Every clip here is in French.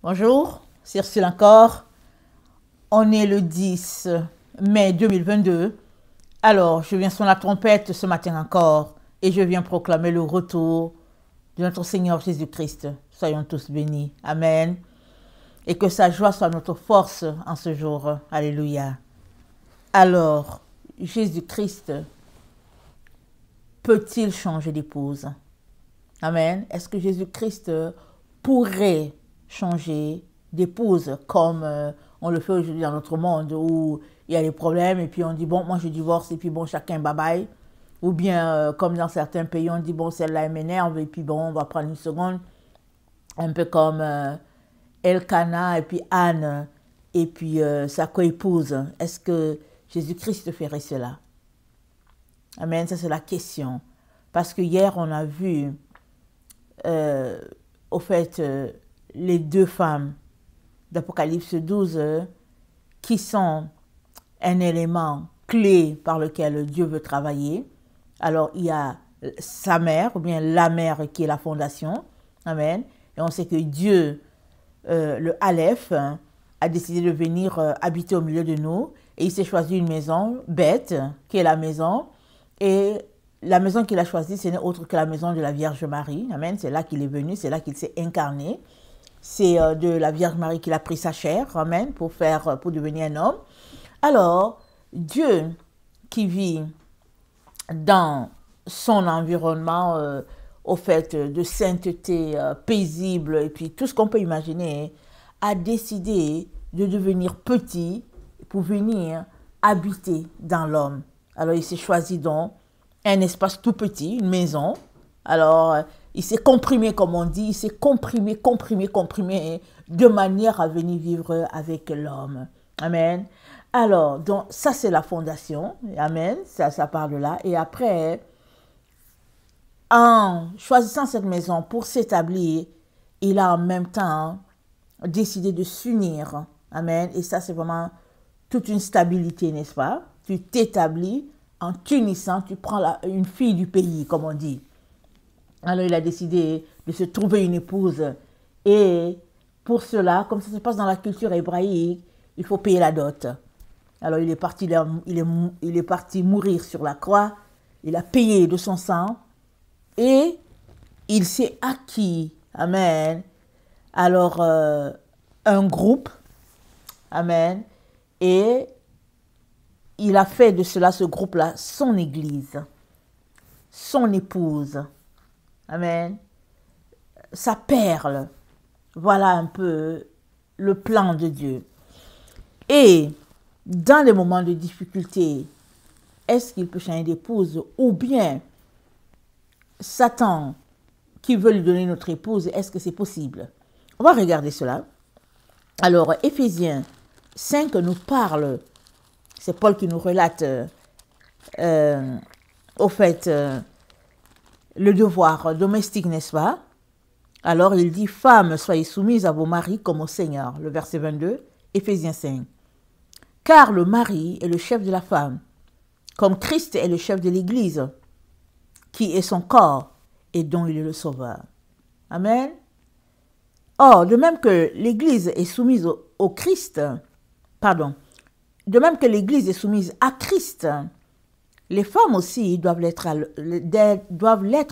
Bonjour, c'est Ursule encore. On est le 10 mai 2022. Alors, je viens sur la trompette ce matin encore et je viens proclamer le retour de notre Seigneur Jésus-Christ. Soyons tous bénis. Amen. Et que sa joie soit notre force en ce jour. Alléluia. Alors, Jésus-Christ peut-il changer d'épouse? Amen. Est-ce que Jésus-Christ pourrait changer d'épouse comme on le fait aujourd'hui dans notre monde où il y a des problèmes et puis on dit bon, moi je divorce et puis bon, chacun bye bye. Ou bien comme dans certains pays, on dit bon, celle-là elle m'énerve et puis bon, on va prendre une seconde. Un peu comme Elkanah et puis Anne et puis sa co-épouse. Est-ce que Jésus-Christ ferait cela? Amen, ça c'est la question. Parce que hier on a vu au fait les deux femmes d'Apocalypse 12 qui sont un élément clé par lequel Dieu veut travailler. Alors il y a sa mère ou bien la mère qui est la fondation. Amen. Et on sait que Dieu, le Aleph, a décidé de venir habiter au milieu de nous. Et il s'est choisi une maison, Beth, qui est la maison. Et la maison qu'il a choisie, ce n'est autre que la maison de la Vierge Marie. Amen. C'est là qu'il est venu, c'est là qu'il s'est incarné. C'est de la Vierge Marie qu'il a pris sa chair, amen, pour devenir un homme. Alors, Dieu qui vit dans son environnement, au fait de sainteté paisible, et puis tout ce qu'on peut imaginer, a décidé de devenir petit pour venir habiter dans l'homme. Alors, il s'est choisi donc un espace tout petit, une maison. Alors, il s'est comprimé, comme on dit, il s'est comprimé de manière à venir vivre avec l'homme. Amen. Alors, donc, ça, c'est la fondation. Amen. Ça part de là. Et après, en choisissant cette maison pour s'établir, il a en même temps décidé de s'unir. Amen. Et ça, c'est vraiment toute une stabilité, n'est-ce pas? Tu t'établis en t'unissant, tu prends une fille du pays, comme on dit. Alors, il a décidé de se trouver une épouse. Et pour cela, comme ça se passe dans la culture hébraïque, il faut payer la dot. Alors, il est parti mourir sur la croix. Il a payé de son sang. Et il s'est acquis, amen, alors un groupe, amen, et il a fait de cela, ce groupe-là, son église, son épouse, amen, sa perle. Voilà un peu le plan de Dieu. Et dans les moments de difficulté, est-ce qu'il peut changer d'épouse ou bien Satan qui veut lui donner notre épouse, est-ce que c'est possible? On va regarder cela. Alors, Éphésiens 5 nous parle, c'est Paul qui nous relate, au fait, le devoir domestique, n'est-ce pas? Alors, il dit, femmes, soyez soumises à vos maris comme au Seigneur. Le verset 22, Éphésiens 5. Car le mari est le chef de la femme, comme Christ est le chef de l'Église, qui est son corps et dont il est le sauveur. Amen. Or, de même que l'Église est soumise au Christ, de même que l'Église est soumise à Christ, les femmes aussi doivent l'être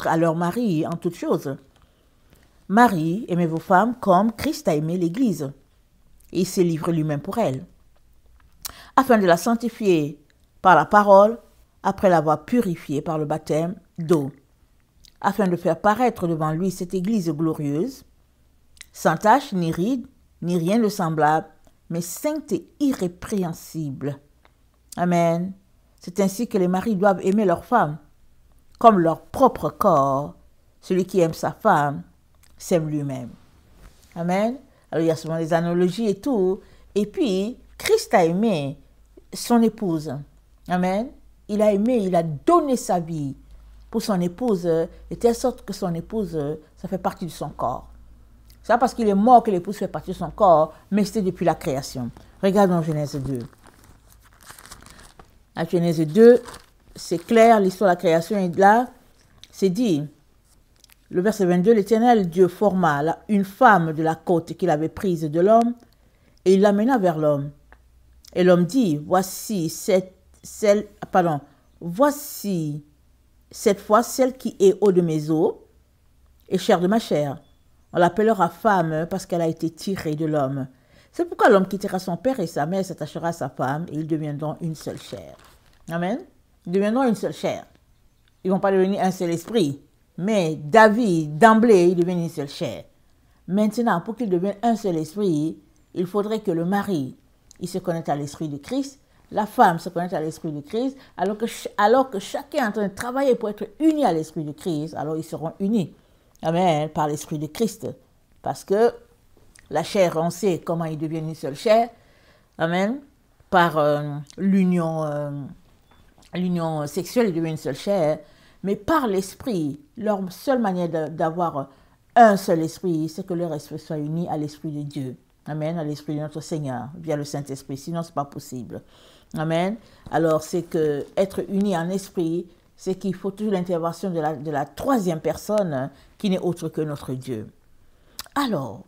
à leur mari en toutes choses. Marie, aimez vos femmes comme Christ a aimé l'Église, et il s'est livré lui-même pour elle, afin de la sanctifier par la parole, après l'avoir purifiée par le baptême d'eau, afin de faire paraître devant lui cette Église glorieuse, sans tache, ni ride, ni rien de semblable, mais sainte et irrépréhensible. Amen. C'est ainsi que les maris doivent aimer leurs femmes, comme leur propre corps. Celui qui aime sa femme s'aime lui-même. Amen. Alors il y a souvent des analogies et tout. Et puis, Christ a aimé son épouse. Amen. Il a aimé, il a donné sa vie pour son épouse, de telle sorte que son épouse, ça fait partie de son corps. C'est pas parce qu'il est mort que l'épouse fait partie de son corps, mais c'était depuis la création. Regardons Genèse 2. À Genèse 2, c'est clair, l'histoire de la création est là. C'est dit, Le verset 22, l'Éternel Dieu forma une femme de la côte qu'il avait prise de l'homme et il l'amena vers l'homme. Et l'homme dit, voici cette fois celle qui est eau de mes os et chair de ma chair. On l'appellera femme parce qu'elle a été tirée de l'homme. C'est pourquoi l'homme quittera son père et sa mère, s'attachera à sa femme et ils deviendront une seule chair. Amen. Ils deviendront une seule chair. Ils ne vont pas devenir un seul esprit. Mais David, d'emblée, il devient une seule chair. Maintenant, pour qu'il devienne un seul esprit, il faudrait que le mari, il se connecte à l'esprit de Christ, la femme se connecte à l'esprit de Christ, alors que chacun est en train de travailler pour être uni à l'esprit de Christ, alors ils seront unis. Amen, par l'esprit de Christ. Parce que la chair, on sait comment ils deviennent une seule chair. Amen. Par l'union sexuelle, ils deviennent une seule chair. Mais par l'esprit, leur seule manière d'avoir un seul esprit, c'est que leur esprit soit uni à l'esprit de Dieu. Amen, à l'esprit de notre Seigneur, via le Saint-Esprit. Sinon, ce n'est pas possible. Amen. Alors, c'est que être uni en esprit, c'est qu'il faut toujours l'intervention de la troisième personne qui n'est autre que notre Dieu. Alors,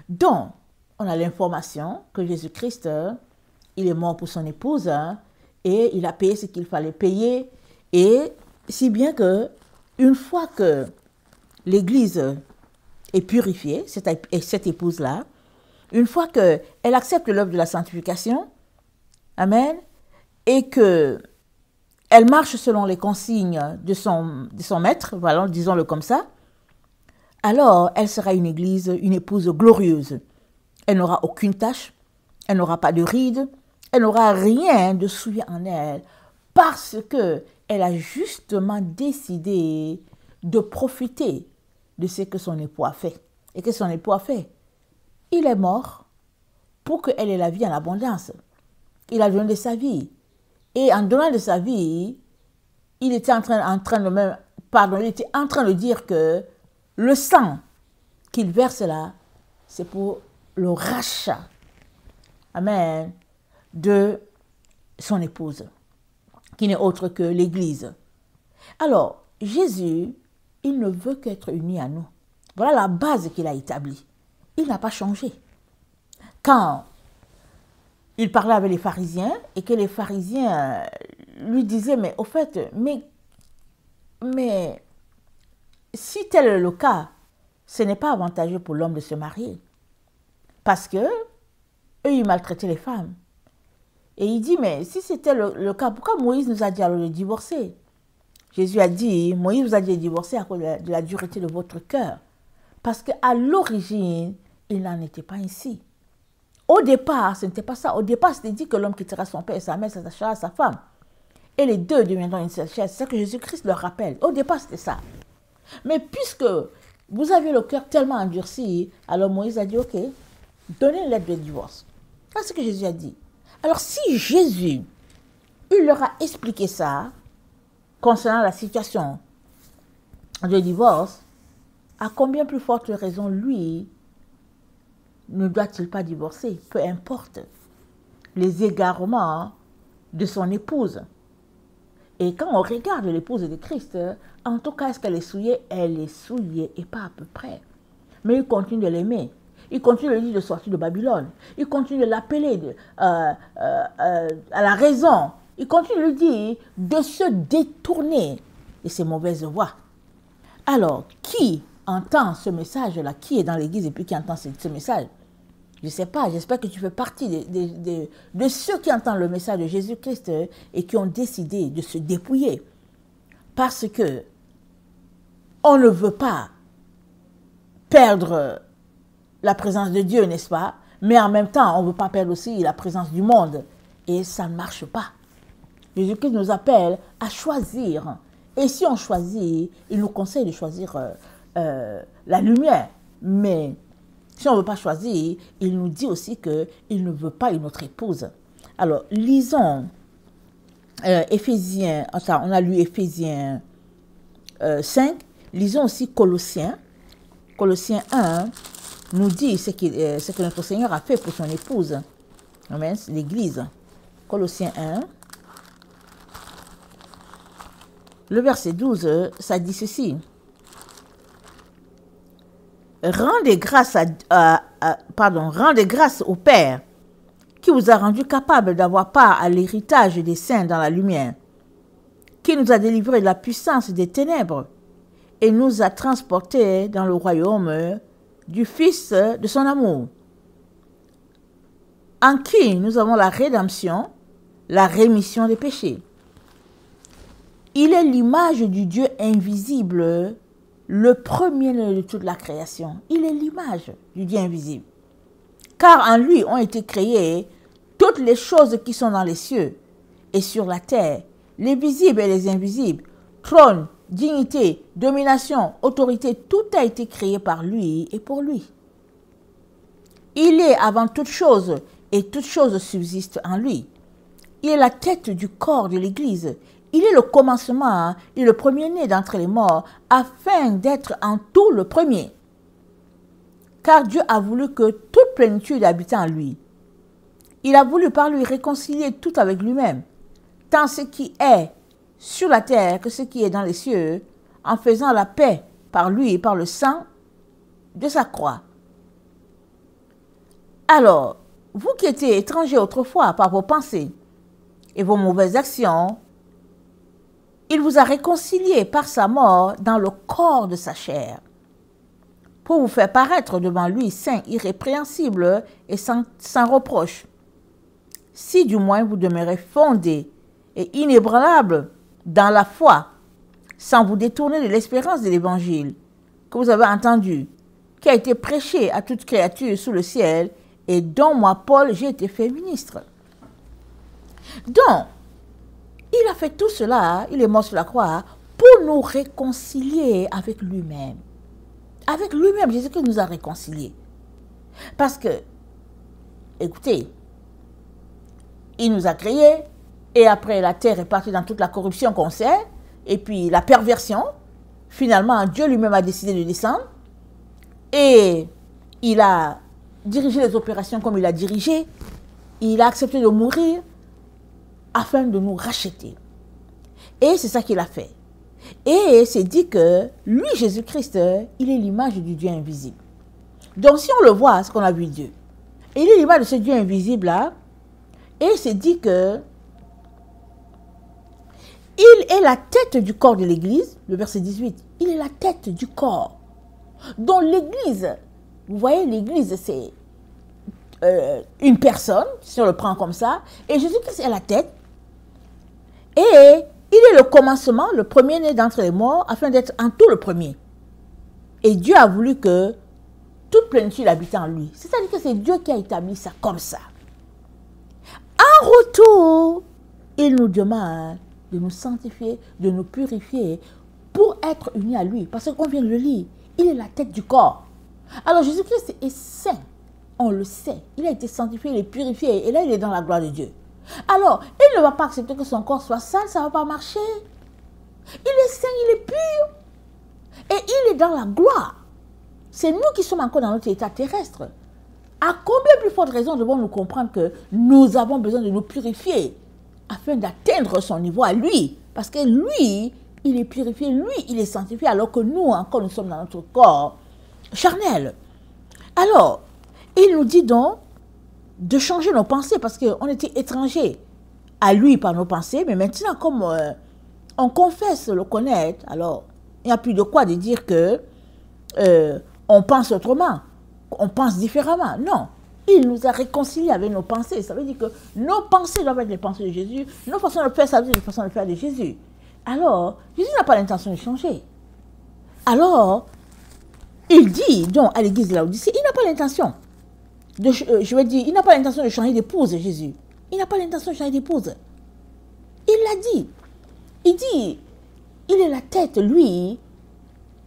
donc, on a l'information que Jésus-Christ, il est mort pour son épouse et il a payé ce qu'il fallait payer. Et si bien que, une fois que l'Église est purifiée, cette épouse-là, une fois qu'elle accepte l'œuvre de la sanctification, amen, et qu'elle marche selon les consignes de son maître, voilà, disons-le comme ça, alors elle sera une église, une épouse glorieuse. Elle n'aura aucune tache, elle n'aura pas de rides, elle n'aura rien de souillé en elle, parce qu'elle a justement décidé de profiter de ce que son époux a fait. Et que son époux a fait? Il est mort pour qu'elle ait la vie en abondance. Il a donné de sa vie. Et en donnant de sa vie, il était en train de dire que le sang qu'il verse là, c'est pour le rachat, amen, de son épouse, qui n'est autre que l'Église. Alors, Jésus, il ne veut qu'être uni à nous. Voilà la base qu'il a établie. Il n'a pas changé. Quand il parlait avec les pharisiens et que les pharisiens lui disaient, mais au fait, mais si tel est le cas, ce n'est pas avantageux pour l'homme de se marier. Parce que eux, ils maltraitaient les femmes. Et il dit, mais si c'était le cas, pourquoi Moïse nous a dit alors de divorcer? Jésus a dit, Moïse vous a dit de divorcer à cause de la dureté de votre cœur. Parce qu'à l'origine, il n'en était pas ainsi. Au départ, ce n'était pas ça. Au départ, c'était dit que l'homme quittera son père et sa mère, s'attachera à sa femme. Et les deux deviendront une seule chair. C'est ça que Jésus-Christ leur rappelle. Au départ, c'était ça. Mais puisque vous avez le cœur tellement endurci, alors Moïse a dit, ok, donnez une lettre de divorce. C'est ce que Jésus a dit. Alors si Jésus, il leur a expliqué ça, concernant la situation de divorce, à combien plus forte raison, lui, ne doit-il pas divorcer? Peu importe les égarements de son épouse. Et quand on regarde l'épouse de Christ, en tout cas, est-ce qu'elle est souillée? Elle est souillée et pas à peu près. Mais il continue de l'aimer. Il continue de lui dire de sortir de Babylone. Il continue de l'appeler à la raison. Il continue de lui dire de se détourner de ses mauvaises voies. Alors, qui entend ce message-là? Qui est dans l'église et puis qui entend ce message? Je ne sais pas, j'espère que tu fais partie de ceux qui entendent le message de Jésus-Christ et qui ont décidé de se dépouiller. Parce que on ne veut pas perdre la présence de Dieu, n'est-ce pas? Mais en même temps, on ne veut pas perdre aussi la présence du monde. Et ça ne marche pas. Jésus-Christ nous appelle à choisir. Et si on choisit, il nous conseille de choisir la lumière. Mais si on ne veut pas choisir, il nous dit aussi qu'il ne veut pas une autre épouse. Alors, lisons Éphésiens, enfin, on a lu Éphésiens 5, lisons aussi Colossiens. Colossiens 1 nous dit ce que notre Seigneur a fait pour son épouse. Amen, c'est l'Église. Colossiens 1. Le verset 12, ça dit ceci. rendez grâce, rendez grâce au Père qui vous a rendu capable d'avoir part à l'héritage des saints dans la lumière, qui nous a délivrés de la puissance des ténèbres et nous a transportés dans le royaume du Fils de son amour, en qui nous avons la rédemption, la rémission des péchés. Il est l'image du Dieu invisible, le premier-né de toute la création. Il est l'image du Dieu invisible. Car en lui ont été créées toutes les choses qui sont dans les cieux et sur la terre, les visibles et les invisibles, trône, dignité, domination, autorité, tout a été créé par lui et pour lui. Il est avant toute chose et toute chose subsiste en lui. Il est la tête du corps de l'Église. Il est le commencement et le premier-né d'entre les morts, afin d'être en tout le premier. Car Dieu a voulu que toute plénitude habite en lui. Il a voulu par lui réconcilier tout avec lui-même, tant ce qui est sur la terre que ce qui est dans les cieux, en faisant la paix par lui et par le sang de sa croix. Alors, vous qui étiez étrangers autrefois par vos pensées et vos mauvaises actions, il vous a réconciliés par sa mort dans le corps de sa chair, pour vous faire paraître devant lui saint, irrépréhensible et sans reproche. Si du moins vous demeurez fondés et inébranlables dans la foi, sans vous détourner de l'espérance de l'évangile que vous avez entendu, qui a été prêché à toute créature sous le ciel, et dont moi, Paul, j'ai été fait ministre. Donc, il a fait tout cela, il est mort sur la croix, pour nous réconcilier avec lui-même. Avec lui-même, Jésus-Christ nous a réconciliés. Parce que, écoutez, il nous a créés, et après la terre est partie dans toute la corruption qu'on sait, et puis la perversion. Finalement, Dieu lui-même a décidé de descendre, et il a dirigé les opérations comme il a dirigé. Il a accepté de mourir afin de nous racheter. Et c'est ça qu'il a fait. Et c'est dit que lui, Jésus-Christ, il est l'image du Dieu invisible. Donc si on le voit, c'est qu'on a vu Dieu. Et il est l'image de ce Dieu invisible-là. Et c'est dit que il est la tête du corps de l'Église, le verset 18. Il est la tête du corps. Donc l'Église, vous voyez, l'Église, c'est une personne, si on le prend comme ça. Et Jésus-Christ est la tête. Et il est le commencement, le premier-né d'entre les morts, afin d'être en tout le premier. Et Dieu a voulu que toute plénitude habite en lui. C'est-à-dire que c'est Dieu qui a établi ça comme ça. En retour, il nous demande de nous sanctifier, de nous purifier pour être unis à lui. Parce qu'on vient de le lire, il est la tête du corps. Alors Jésus-Christ est saint, on le sait. Il a été sanctifié, il est purifié et là il est dans la gloire de Dieu. Alors, il ne va pas accepter que son corps soit sale, ça ne va pas marcher. Il est saint, il est pur. Et il est dans la gloire. C'est nous qui sommes encore dans notre état terrestre. À combien plus forte raison devons-nous comprendre que nous avons besoin de nous purifier afin d'atteindre son niveau à lui? Parce que lui, il est purifié, lui, il est sanctifié, alors que nous, encore, nous sommes dans notre corps charnel. Alors, il nous dit donc de changer nos pensées parce qu'on était étrangers à lui par nos pensées, mais maintenant, comme on confesse le connaître, alors il n'y a plus de quoi de dire que on pense autrement, on pense différemment. Non, il nous a réconciliés avec nos pensées. Ça veut dire que nos pensées doivent être les pensées de Jésus, nos façons de faire, ça veut dire les façons de faire de Jésus. Alors, Jésus n'a pas l'intention de changer. Alors, il dit donc à l'église de Laodicée, il n'a pas l'intention il n'a pas l'intention de changer d'épouse, Jésus. Il n'a pas l'intention de changer d'épouse. Il l'a dit. Il dit, il est la tête, lui,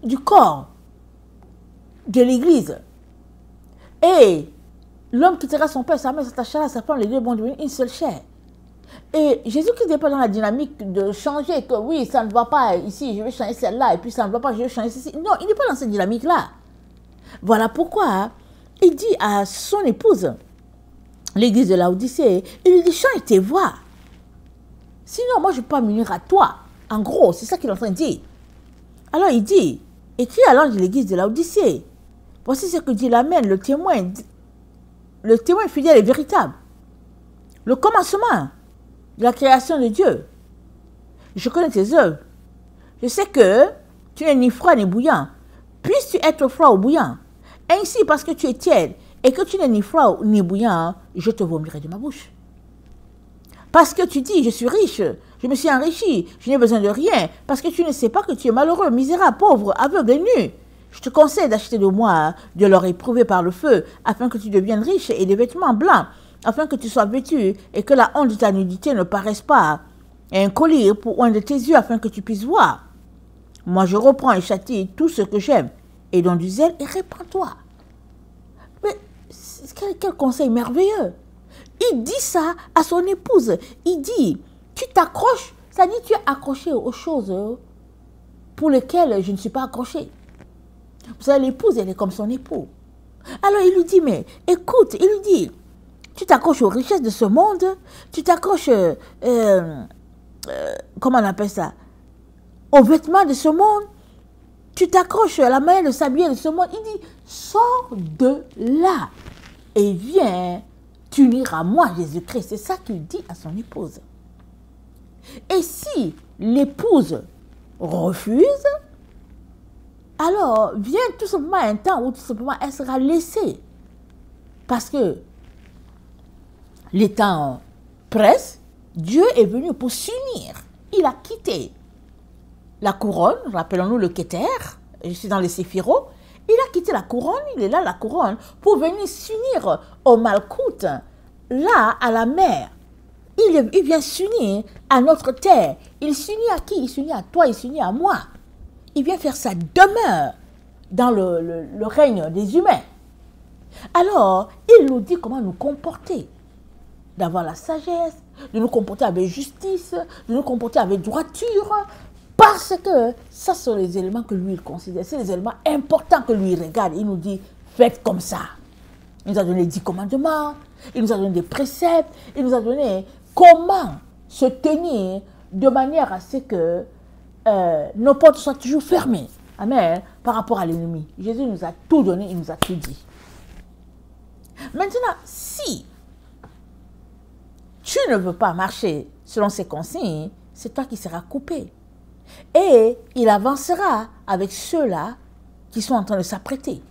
du corps de l'église. Et l'homme quittera son père, sa mère, s'attachera à sa femme, les deux vont devenir une seule chair. Et Jésus-Christ n'est pas dans la dynamique de changer, que oui, ça ne va pas ici, je vais changer celle-là, et puis ça ne va pas, je vais changer ceci. Non, il n'est pas dans cette dynamique-là. Voilà pourquoi il dit à son épouse, l'église de Laodicée, il lui dit, change tes voix. Sinon, moi, je ne peux pas m'unir à toi. En gros, c'est ça qu'il est en train de dire. Alors, il dit, écris à l'ange de l'église de Laodicée. Voici ce que dit l'Amen, le témoin fidèle et véritable. Le commencement de la création de Dieu. Je connais tes œuvres. Je sais que tu n'es ni froid ni bouillant. Puisses-tu être froid ou bouillant? Ainsi, parce que tu es tiède et que tu n'es ni froid ni bouillant, je te vomirai de ma bouche. Parce que tu dis, je suis riche, je me suis enrichi, je n'ai besoin de rien, parce que tu ne sais pas que tu es malheureux, misérable, pauvre, aveugle et nu. Je te conseille d'acheter de moi de l'or éprouvé par le feu, afin que tu deviennes riche et des vêtements blancs, afin que tu sois vêtu et que la honte de ta nudité ne paraisse pas, et un collier pour un de tes yeux, afin que tu puisses voir. Moi, je reprends et châtie tout ce que j'aime, et donne du zèle et répands-toi. Mais quel conseil merveilleux! Il dit ça à son épouse. Il dit, tu t'accroches, ça dit tu es accroché aux choses pour lesquelles je ne suis pas accroché. Vous savez, l'épouse, elle est comme son époux. Alors il lui dit, mais écoute, il lui dit, tu t'accroches aux richesses de ce monde, tu t'accroches, comment on appelle ça, aux vêtements de ce monde, tu t'accroches à la manière de s'habiller de ce monde. Il dit, sors de là et viens t'unir à moi, Jésus-Christ. C'est ça qu'il dit à son épouse. Et si l'épouse refuse, alors vient tout simplement un temps où tout simplement elle sera laissée. Parce que les temps pressent, Dieu est venu pour s'unir. Il a quitté la couronne, rappelons-nous le Keter, je suis dans les Séphiroth. Il a quitté la couronne, il est là, la couronne, pour venir s'unir au Malkout, là, à la mer. Il vient s'unir à notre terre. Il s'unit à qui? Il s'unit à toi, il s'unit à moi. Il vient faire sa demeure dans le règne des humains. Alors, il nous dit comment nous comporter. D'avoir la sagesse, de nous comporter avec justice, de nous comporter avec droiture, parce que ça sont les éléments que lui, il considère. C'est les éléments importants que lui, il regarde. Il nous dit, faites comme ça. Il nous a donné 10 commandements, il nous a donné des préceptes, il nous a donné comment se tenir de manière à ce que nos portes soient toujours fermées. Amen. Par rapport à l'ennemi. Jésus nous a tout donné, il nous a tout dit. Maintenant, si tu ne veux pas marcher selon ses consignes, c'est toi qui seras coupé. Et il avancera avec ceux-là qui sont en train de s'apprêter.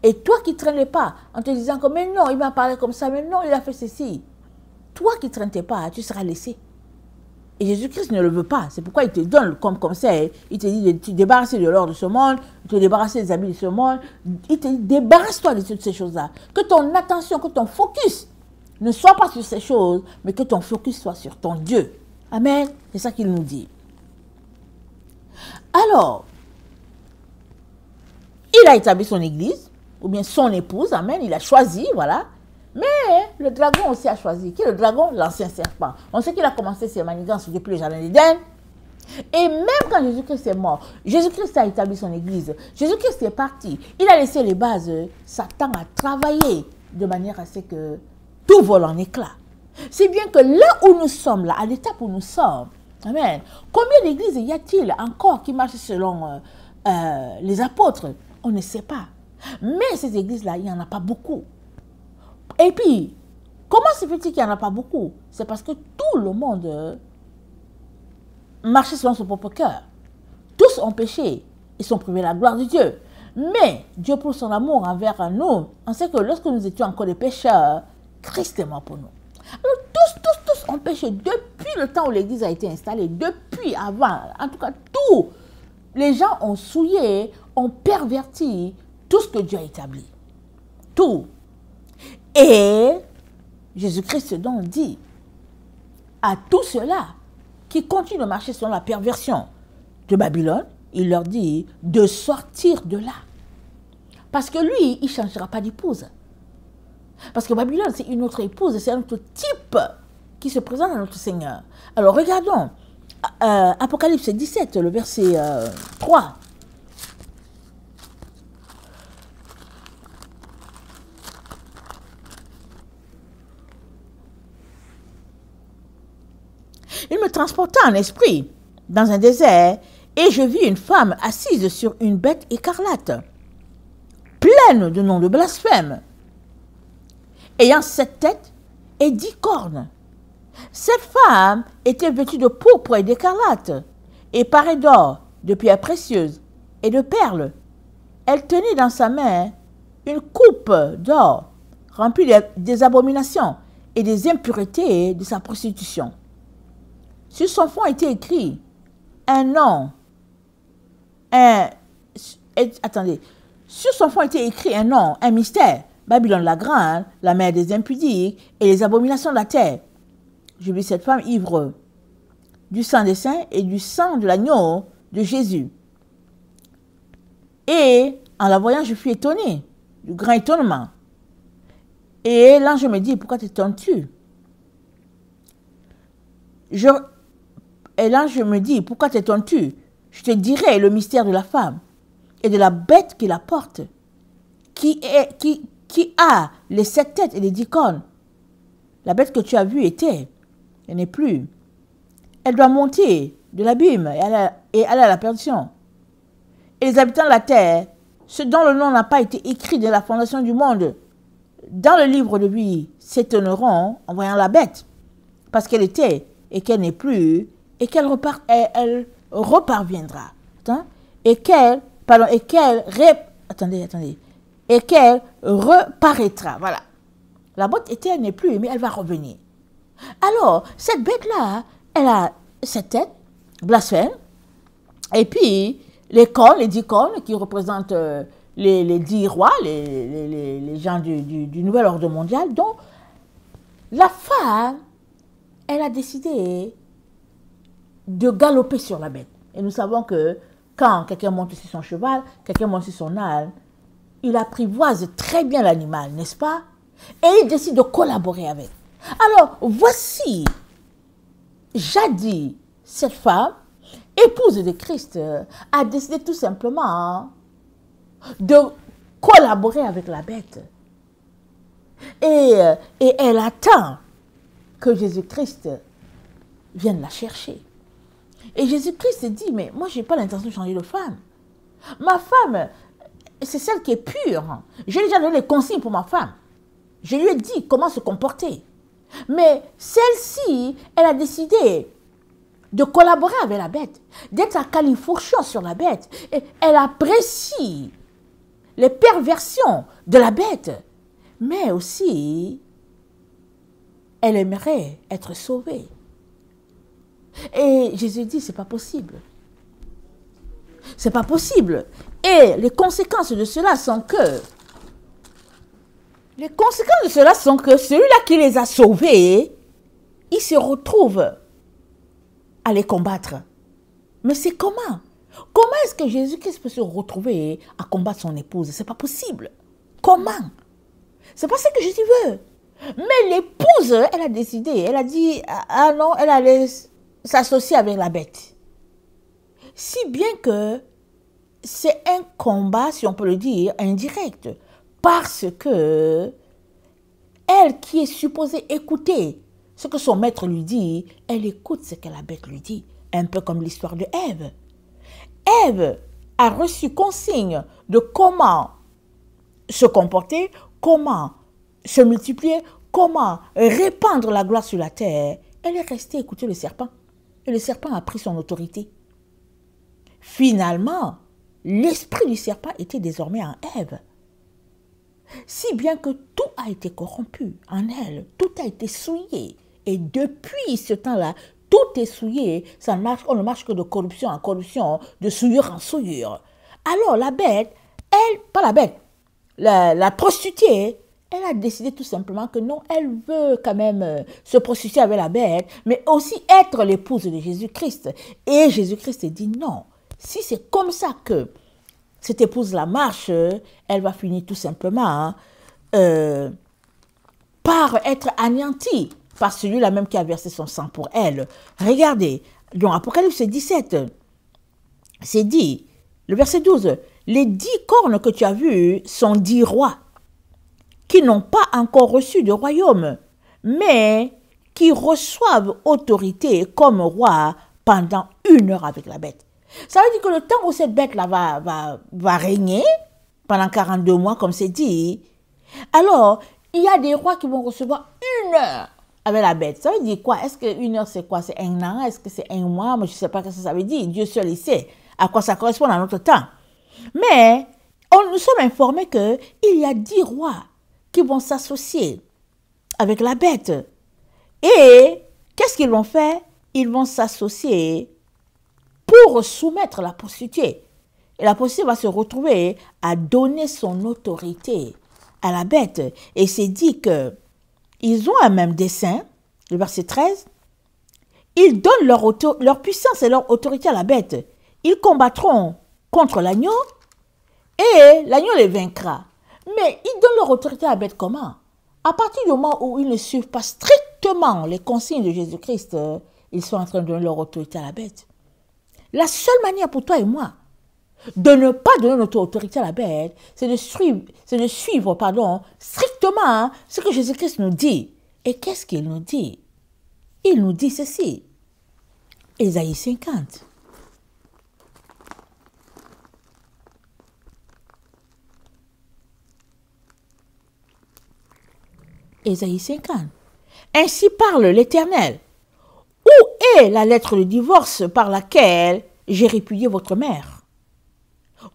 Et toi qui ne traînais pas en te disant que mais non, il m'a parlé comme ça, mais non, il a fait ceci. Toi qui ne traînais pas, tu seras laissé. Et Jésus-Christ ne le veut pas. C'est pourquoi il te donne comme ça. Il te dit de te débarrasser de l'or de ce monde, de te débarrasser des habits de ce monde. Il te dit débarrasse-toi de toutes ces choses-là. Que ton attention, que ton focus ne soit pas sur ces choses, mais que ton focus soit sur ton Dieu. Amen. C'est ça qu'il nous dit. Alors, il a établi son église, ou bien son épouse, amen, il a choisi, voilà. Mais le dragon aussi a choisi. Qui est le dragon? L'ancien serpent. On sait qu'il a commencé ses manigances depuis le jardin d'Éden. Et même quand Jésus-Christ est mort, Jésus-Christ a établi son église. Jésus-Christ est parti. Il a laissé les bases. Satan a travaillé de manière à ce que tout vole en éclats. C'est bien que là où nous sommes, là, à l'étape où nous sommes, amen, combien d'églises y a-t-il encore qui marchent selon les apôtres? On ne sait pas. Mais ces églises-là, il n'y en a pas beaucoup. Et puis, comment se fait-il qu'il n'y en a pas beaucoup? C'est parce que tout le monde marchait selon son propre cœur. Tous ont péché et sont privés de la gloire de Dieu. Mais Dieu, pour son amour envers nous, on sait que lorsque nous étions encore des pécheurs, Christ est mort pour nous. Alors, tous ont péché depuis le temps où l'église a été installée, depuis avant. En tout cas, tous les gens ont souillé, ont perverti tout ce que Dieu a établi. Tout. Et Jésus-Christ donc dit à tous ceux-là qui continuent de marcher selon la perversion de Babylone, il leur dit de sortir de là. Parce que lui, il ne changera pas d'épouse. Parce que Babylone, c'est une autre épouse, c'est un autre type qui se présente à notre Seigneur. Alors regardons Apocalypse 17, le verset 3. Il me transporta en esprit dans un désert et je vis une femme assise sur une bête écarlate. pleine de noms de blasphème, ayant 7 têtes et 10 cornes. Cette femme était vêtue de pourpre et d'écarlate, et parée d'or, de pierres précieuses et de perles. Elle tenait dans sa main une coupe d'or remplie des abominations et des impuretés de sa prostitution. Sur son front était écrit un nom, sur son front était écrit un nom, un mystère, Babylone la grande, la mère des impudiques et les abominations de la terre. Je vis cette femme ivre du sang des saints et du sang de l'agneau de Jésus. Et en la voyant, je fus étonné, du grand étonnement. Et l'ange me dit, pourquoi t'étonnes-tu? Et l'ange me dit, pourquoi t'étonnes-tu? Je te dirai le mystère de la femme et de la bête qui la porte, qui a les 7 têtes et les 10 cornes. La bête que tu as vue était, elle n'est plus. Elle doit monter de l'abîme et aller à la perdition. Et les habitants de la terre, ceux dont le nom n'a pas été écrit dès la fondation du monde, dans le livre de vie, s'étonneront en voyant la bête, parce qu'elle était et qu'elle n'est plus, et qu'elle reparviendra. Et qu'elle reparaîtra. Voilà. La bête était, elle n'est plus, mais elle va revenir. Alors, cette bête-là, elle a 7 têtes, blasphème, et puis les cornes, les 10 cornes qui représentent les 10 rois, les gens du nouvel ordre mondial. Donc, la femme, elle a décidé de galoper sur la bête. Et nous savons que quand quelqu'un monte sur son cheval, quelqu'un monte sur son âne, il apprivoise très bien l'animal, n'est-ce pas? Et il décide de collaborer avec. Alors, voici, jadis, cette femme, épouse de Christ, a décidé tout simplement de collaborer avec la bête. Et elle attend que Jésus-Christ vienne la chercher. Et Jésus-Christ dit, mais moi, je n'ai pas l'intention de changer de femme. Ma femme, c'est celle qui est pure. J'ai déjà donné les consignes pour ma femme. Je lui ai dit comment se comporter. Mais celle-ci, elle a décidé de collaborer avec la bête, d'être à califourchon sur la bête. Et elle apprécie les perversions de la bête. Mais aussi, elle aimerait être sauvée. Et Jésus dit, c'est pas possible. C'est pas possible. Et les conséquences de cela sont que celui-là qui les a sauvés, il se retrouve à les combattre. Mais c'est comment? Comment est-ce que Jésus-Christ peut se retrouver à combattre son épouse? C'est pas possible. Comment? C'est pas ça que Jésus veut. Mais l'épouse, elle a décidé, elle a dit, ah non, elle allait s'associer avec la bête. Si bien que c'est un combat, si on peut le dire, indirect. Parce que elle qui est supposée écouter ce que son maître lui dit, elle écoute ce que la bête lui dit. Un peu comme l'histoire de Ève. Ève a reçu consigne de comment se comporter, comment se multiplier, comment répandre la gloire sur la terre. Elle est restée écouter le serpent. Et le serpent a pris son autorité. Finalement, l'esprit du serpent était désormais en Ève. Si bien que tout a été corrompu en elle, tout a été souillé. Et depuis ce temps-là, tout est souillé. On ne marche que de corruption en corruption, de souillure en souillure. Alors la bête, pas la bête, la prostituée, elle a décidé tout simplement que non, elle veut quand même se prostituer avec la bête, mais aussi être l'épouse de Jésus-Christ. Et Jésus-Christ dit non. Si c'est comme ça que cette épouse-là marche, elle va finir tout simplement par être anéantie par celui-là même qui a versé son sang pour elle. Regardez, dans Apocalypse 17, c'est dit, le verset 12, les 10 cornes que tu as vues sont 10 rois qui n'ont pas encore reçu de royaume, mais qui reçoivent autorité comme roi pendant 1 heure avec la bête. Ça veut dire que le temps où cette bête-là va régner pendant 42 mois, comme c'est dit. Alors, il y a des rois qui vont recevoir 1 heure avec la bête. Ça veut dire quoi? Est-ce que 1 heure, c'est quoi? C'est 1 an? Est-ce que c'est 1 mois? Moi, je ne sais pas ce que ça veut dire. Dieu seul, il sait à quoi ça correspond à notre temps. Mais, nous sommes informés qu'il y a 10 rois qui vont s'associer avec la bête. Et, qu'est-ce qu'ils vont faire? Ils vont s'associer pour soumettre la prostituée. Et la prostituée va se retrouver à donner son autorité à la bête. Et c'est dit qu'ils ont un même dessein, le verset 13. Ils donnent leur puissance et leur autorité à la bête. Ils combattront contre l'agneau et l'agneau les vaincra. Mais ils donnent leur autorité à la bête comment? À partir du moment où ils ne suivent pas strictement les consignes de Jésus-Christ, ils sont en train de donner leur autorité à la bête. La seule manière pour toi et moi de ne pas donner notre autorité à la bête, c'est de suivre strictement ce que Jésus-Christ nous dit. Et qu'est-ce qu'il nous dit? Il nous dit ceci. Ésaïe 50. Ésaïe 50. Ainsi parle l'Éternel. Où est la lettre de divorce par laquelle j'ai répudié votre mère?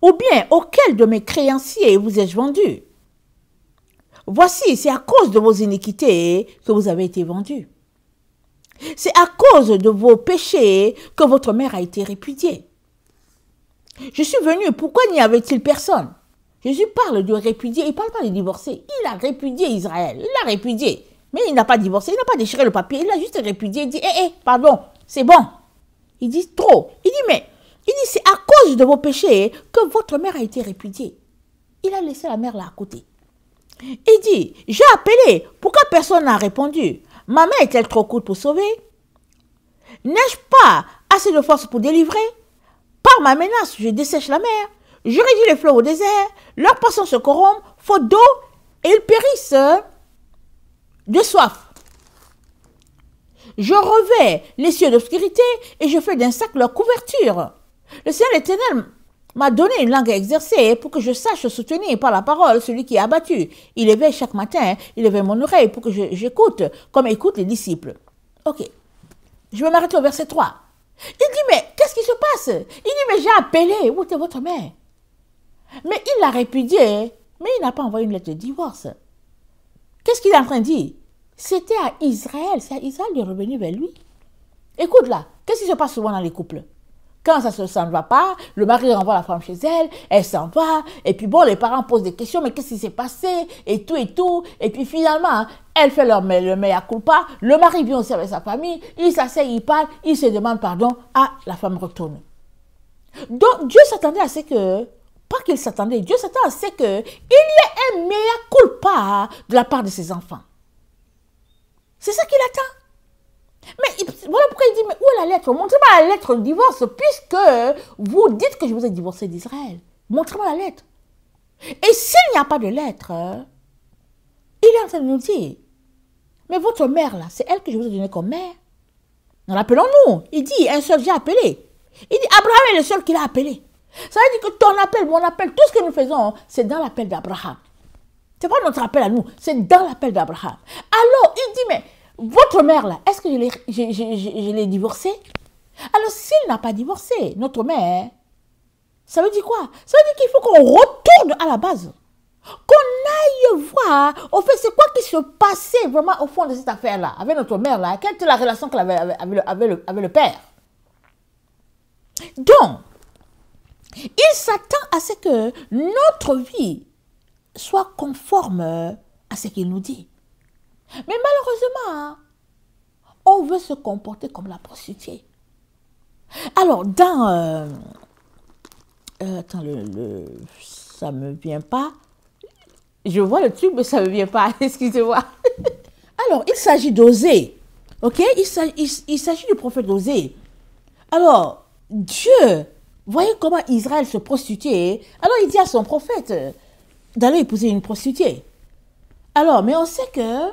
Ou bien, auquel de mes créanciers vous ai-je vendu? Voici, c'est à cause de vos iniquités que vous avez été vendus. C'est à cause de vos péchés que votre mère a été répudiée. Je suis venu, pourquoi n'y avait-il personne? Jésus parle de répudier, il ne parle pas de divorcer. Il a répudié Israël, il l'a répudié. Mais il n'a pas divorcé, il n'a pas déchiré le papier, il a juste répudié, il dit, pardon, c'est bon. Il dit trop. Il dit, c'est à cause de vos péchés que votre mère a été répudiée. Il a laissé la mère là à côté. Il dit, j'ai appelé, pourquoi personne n'a répondu? Ma main est-elle trop courte pour sauver? N'ai-je pas assez de force pour délivrer? Par ma menace, je dessèche la mer. Je réduis les fleuves au désert. Leurs poissons se corrompent, faute d'eau, et ils périssent de soif. Je revais les cieux d'obscurité et je fais d'un sac leur couverture. Le Seigneur l'Éternel m'a donné une langue à exercer pour que je sache soutenir par la parole celui qui est abattu. Il éveille chaque matin, il éveille mon oreille pour que j'écoute, comme écoutent les disciples. Ok, je vais m'arrêter au verset 3. Il dit, mais qu'est-ce qui se passe? Il dit, mais j'ai appelé, où était votre mère? Mais il l'a répudié, mais il n'a pas envoyé une lettre de divorce. Qu'est-ce qu'il est en train de dire? C'était à Israël, c'est à Israël de revenir vers lui. Écoute là, qu'est-ce qui se passe souvent dans les couples? Quand ça ne va pas, le mari renvoie la femme chez elle, elle s'en va, et puis bon, les parents posent des questions, mais qu'est-ce qui s'est passé, et tout, et puis finalement, elle fait le mea culpa, le mari vient aussi avec sa famille, il s'assied, il parle, il se demande pardon, la femme retourne. Donc, Dieu s'attendait à ce que, pas qu'il s'attendait, Dieu s'attend à ce qu'il y ait un mea culpa de la part de ses enfants. C'est ça qu'il attend. Mais voilà pourquoi il dit, mais où est la lettre? Montrez-moi la lettre de divorce, puisque vous dites que je vous ai divorcé d'Israël. Montrez-moi la lettre. Et s'il n'y a pas de lettre, il est en train de nous dire, mais votre mère là, c'est elle que je vous ai donnée comme mère. Rappelons-nous, il dit, un seul j'ai appelé. Il dit, Abraham est le seul qu'il a appelé. Ça veut dire que ton appel, mon appel, tout ce que nous faisons, c'est dans l'appel d'Abraham. Ce n'est pas notre appel à nous, c'est dans l'appel d'Abraham. Alors, il dit, mais votre mère, là, est-ce que je l'ai divorcée? Alors, s'il n'a pas divorcé, notre mère, ça veut dire quoi? Ça veut dire qu'il faut qu'on retourne à la base. Qu'on aille voir, au fait, c'est quoi qui se passait vraiment au fond de cette affaire-là, avec notre mère, là? Quelle était la relation qu'elle avait avec le père? Donc, il s'attend à ce que notre vie soit conforme à ce qu'il nous dit. Mais malheureusement, on veut se comporter comme la prostituée. Alors, dans... attends, ça ne me vient pas. Je vois le truc, mais ça ne me vient pas. Excusez-moi. Alors, il s'agit d'Osée. Ok? Il s'agit du prophète d'Osée. Alors, Dieu, voyez comment Israël se prostituait. Alors, il dit à son prophète d'aller épouser une prostituée. Alors, mais on sait que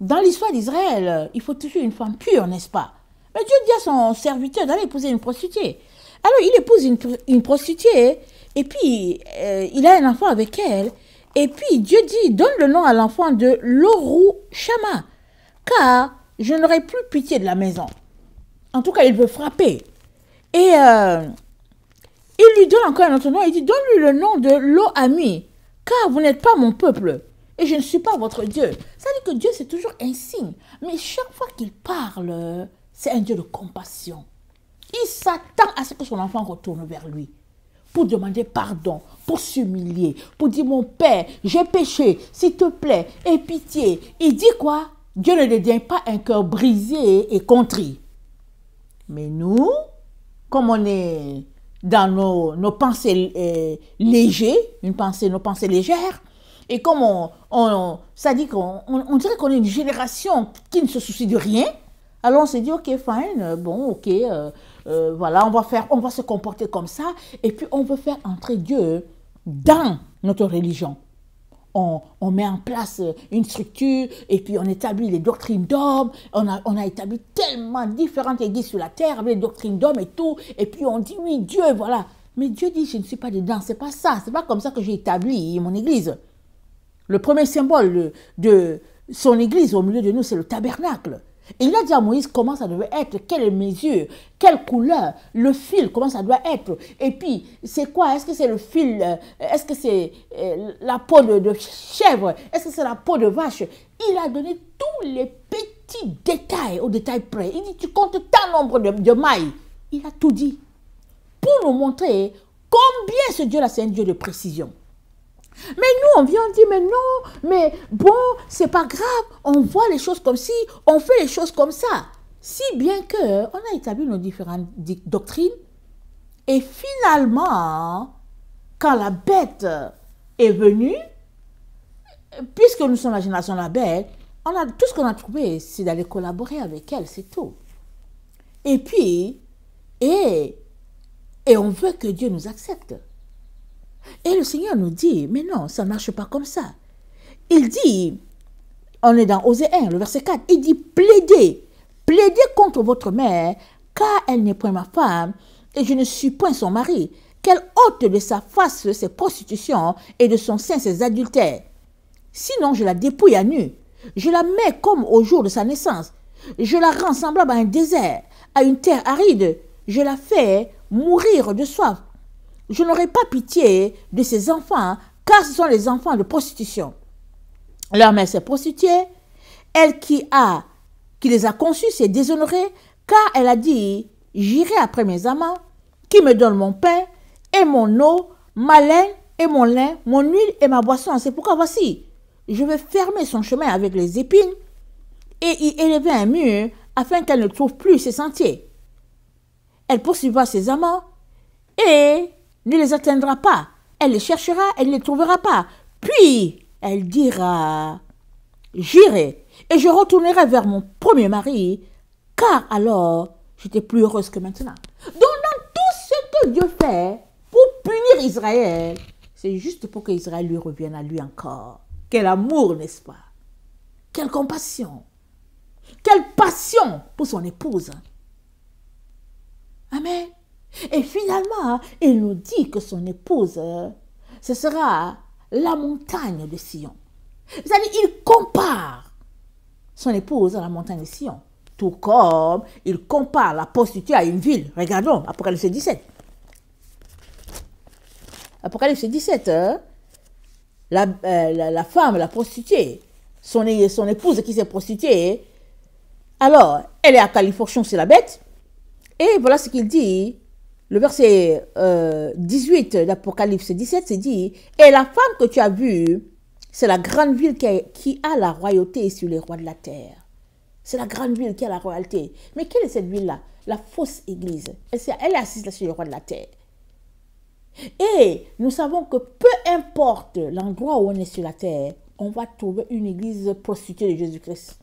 dans l'histoire d'Israël, il faut toujours une femme pure, n'est-ce pas? Mais Dieu dit à son serviteur d'aller épouser une prostituée. Alors, il épouse une prostituée Et puis, il a un enfant avec elle. Et puis, Dieu dit, donne le nom à l'enfant de Lorou Shama, car je n'aurai plus pitié de la maison. En tout cas, il veut frapper. Et il lui donne encore un autre nom. Il dit, donne-lui le nom de Lo-Ami, car vous n'êtes pas mon peuple. Et je ne suis pas votre Dieu. Ça veut dire que Dieu, c'est toujours un signe. Mais chaque fois qu'il parle, c'est un Dieu de compassion. Il s'attend à ce que son enfant retourne vers lui. Pour demander pardon, pour s'humilier, pour dire, mon Père, j'ai péché, s'il te plaît, aie pitié. Il dit quoi? Dieu ne dédaigne pas un cœur brisé et contrit. Mais nous, comme on est dans nos pensées légères, nos pensées légères, et comme ça dit qu'on dirait qu'on est une génération qui ne se soucie de rien, alors on s'est dit, ok, fine, bon, ok, voilà, on va se comporter comme ça, et puis on veut faire entrer Dieu dans notre religion. On met en place une structure, et puis on établit les doctrines d'hommes, on a établi tellement différentes églises sur la terre, avec les doctrines d'hommes et tout, et puis on dit, oui, Dieu, voilà. Mais Dieu dit, je ne suis pas dedans, c'est pas ça, c'est pas comme ça que j'ai établi mon église. Le premier symbole de son église au milieu de nous, c'est le tabernacle. Et il a dit à Moïse comment ça devait être, quelles mesures, quelle couleur, le fil, comment ça doit être. Et puis, c'est quoi? Est-ce que c'est le fil? Est-ce que c'est la peau de chèvre? Est-ce que c'est la peau de vache? Il a donné tous les petits détails, au détail près. Il dit, tu comptes tant nombre de mailles. Il a tout dit. Pour nous montrer combien ce Dieu-là, c'est un Dieu de précision. Mais nous, on vient, on dit, mais non, mais bon, c'est pas grave, on voit les choses comme ci, on fait les choses comme ça. Si bien que on a établi nos différentes doctrines, et finalement, quand la bête est venue, puisque nous sommes la génération de la bête, tout ce qu'on a trouvé, c'est d'aller collaborer avec elle, c'est tout. Et puis, et on veut que Dieu nous accepte. Et le Seigneur nous dit, mais non, ça ne marche pas comme ça. Il dit, on est dans Osée 1, le verset 4, il dit, plaidez contre votre mère, car elle n'est point ma femme, et je ne suis point son mari, qu'elle ôte de sa face ses prostitutions, et de son sein ses adultères. Sinon, je la dépouille à nu, je la mets comme au jour de sa naissance, je la rends semblable à un désert, à une terre aride, je la fais mourir de soif. Je n'aurai pas pitié de ces enfants, car ce sont les enfants de prostitution. Leur mère s'est prostituée, elle qui les a conçus s'est déshonorée, car elle a dit, j'irai après mes amants, qui me donnent mon pain et mon eau, ma laine et mon lin, mon huile et ma boisson. C'est pourquoi voici, je vais fermer son chemin avec les épines et y élever un mur, afin qu'elle ne trouve plus ses sentiers. Elle poursuivra ses amants et ne les atteindra pas. Elle les cherchera, elle ne les trouvera pas. Puis, elle dira, j'irai et je retournerai vers mon premier mari, car alors, j'étais plus heureuse que maintenant. Donc, dans tout ce que Dieu fait pour punir Israël, c'est juste pour qu'Israël lui revienne à lui encore. Quel amour, n'est-ce pas? Quelle compassion. Quelle passion pour son épouse. Amen. Et finalement, il nous dit que son épouse, ce sera la montagne de Sion. C'est-à-dire, il compare son épouse à la montagne de Sion. Tout comme il compare la prostituée à une ville. Regardons, Apocalypse 17. Apocalypse 17, la femme, la prostituée, son épouse qui s'est prostituée, alors, elle est à califourchon sur la bête. Et voilà ce qu'il dit. Le verset 18 d'Apocalypse 17, c'est dit, « Et la femme que tu as vue, c'est la grande ville qui a la royauté sur les rois de la terre. » C'est la grande ville qui a la royauté. Mais quelle est cette ville-là? La fausse église. Elle est assise là sur les rois de la terre. Et nous savons que peu importe l'endroit où on est sur la terre, on va trouver une église prostituée de Jésus-Christ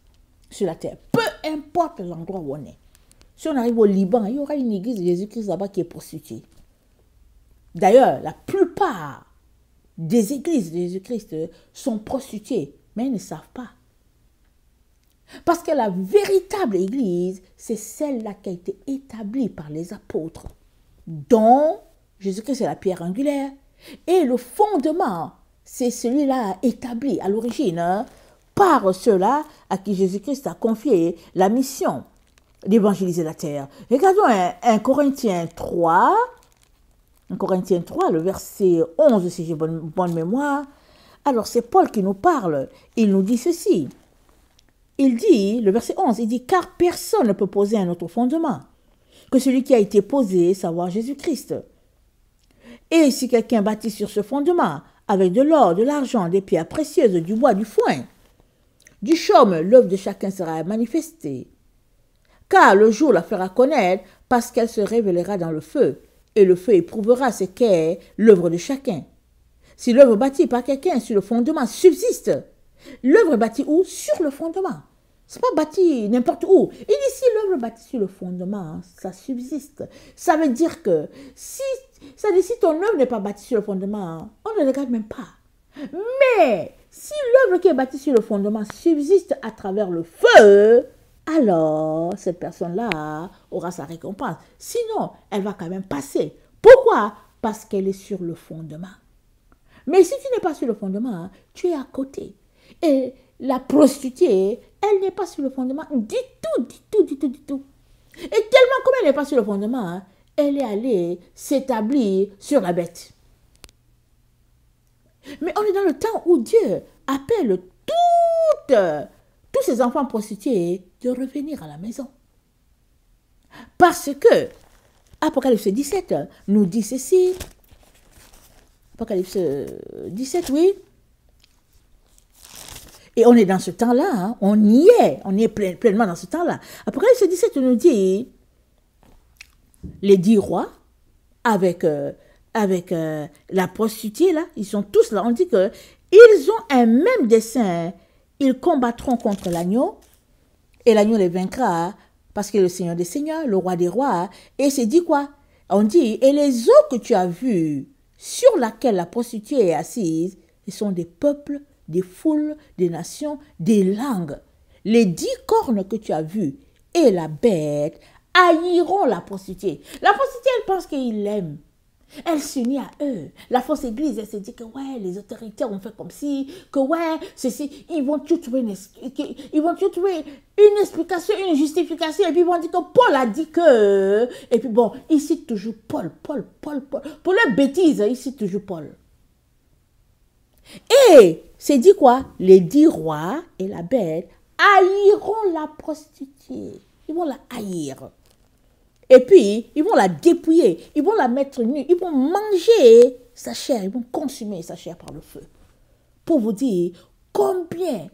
sur la terre. Peu importe l'endroit où on est. Si on arrive au Liban, il y aura une église de Jésus-Christ là-bas qui est prostituée. D'ailleurs, la plupart des églises de Jésus-Christ sont prostituées, mais ils ne savent pas. Parce que la véritable église, c'est celle-là qui a été établie par les apôtres, dont Jésus-Christ est la pierre angulaire, Et le fondement, c'est celui-là établi à l'origine par ceux-là à qui Jésus-Christ a confié la mission d'évangéliser la terre. Regardons 1 Corinthiens 3, 1 Corinthiens 3, le verset 11, si j'ai bonne mémoire. Alors, c'est Paul qui nous parle. Il nous dit ceci. Il dit, le verset 11, il dit, « Car personne ne peut poser un autre fondement que celui qui a été posé, savoir Jésus-Christ. Et si quelqu'un bâtit sur ce fondement, avec de l'or, de l'argent, des pierres précieuses, du bois, du foin, du chaume, l'œuvre de chacun sera manifestée. Car le jour la fera connaître, parce qu'elle se révélera dans le feu, et le feu éprouvera ce qu'est l'œuvre de chacun. Si l'œuvre bâtie par quelqu'un sur le fondement subsiste, l'œuvre est bâtie où? Sur le fondement. C'est pas bâti n'importe où. Il dit si l'œuvre est bâtie sur le fondement, ça subsiste. Ça veut dire que si ton œuvre n'est pas bâtie sur le fondement, on ne le regarde même pas. Mais si l'œuvre qui est bâtie sur le fondement subsiste à travers le feu, alors cette personne-là aura sa récompense. Sinon, elle va quand même passer. Pourquoi? Parce qu'elle est sur le fondement. Mais si tu n'es pas sur le fondement, tu es à côté. Et la prostituée, elle n'est pas sur le fondement du tout. Et tellement comme elle n'est pas sur le fondement, elle est allée s'établir sur la bête. Mais on est dans le temps où Dieu appelle tous ces enfants prostitués de revenir à la maison. Parce que Apocalypse 17 nous dit ceci. Apocalypse 17, oui. Et on est dans ce temps-là, hein, on y est, on est pleinement dans ce temps-là. Apocalypse 17 nous dit, les 10 rois, avec la prostituée, là, ils sont tous là, on dit qu'ils ont un même dessein, ils combattront contre l'agneau, et l'agneau les vaincra, parce qu'il est le Seigneur des Seigneurs, le Roi des Rois, et c'est dit quoi? On dit, et les eaux que tu as vues, sur laquelle la prostituée est assise, ce sont des peuples, des foules, des nations, des langues. Les 10 cornes que tu as vues et la bête haïront la prostituée. La prostituée, elle pense qu'ils l'aiment. Elle s'unit à eux. La fausse église, elle se dit que ouais, les autorités ont fait comme si, que ouais, ceci, ils vont tout trouver une explication, une justification, et puis ils vont dire que Paul a dit que, et puis bon, ils citent toujours Paul. Pour leur bêtise, ils citent toujours Paul. Et c'est dit quoi? Les 10 rois et la bête haïront la prostituée. Ils vont la haïr. Et puis, ils vont la dépouiller. Ils vont la mettre nue. Ils vont manger sa chair. Ils vont consommer sa chair par le feu. Pour vous dire combien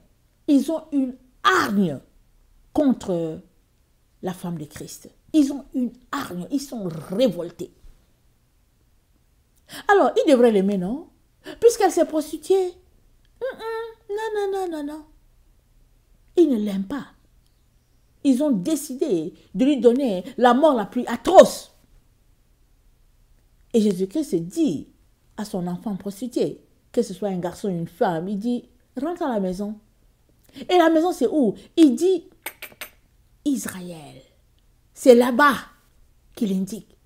ils ont une hargne contre la femme de Christ. Ils ont une hargne. Ils sont révoltés. Alors, ils devraient l'aimer, non? Puisqu'elle s'est prostituée. Non. Ils ne l'aiment pas. Ils ont décidé de lui donner la mort la plus atroce. Et Jésus-Christ dit à son enfant prostitué, que ce soit un garçon ou une femme, il dit, rentre à la maison. Et la maison, c'est où? Il dit, Israël. C'est là-bas qu'il indique.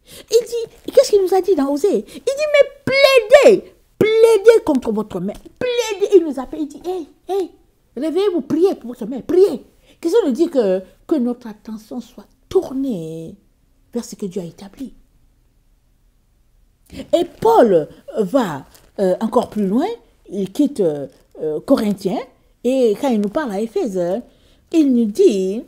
Il dit, qu'est-ce qu'il nous a dit dans Osée? Il dit, mais plaidez contre votre mère. Plaidez. Il nous appelle, il dit, hey, réveillez-vous, priez pour votre mère, priez. Qu'est-ce qu'on nous dit que notre attention soit tournée vers ce que Dieu a établi. Et Paul va encore plus loin, il quitte Corinthiens, et quand il nous parle à Éphèse, il nous dit,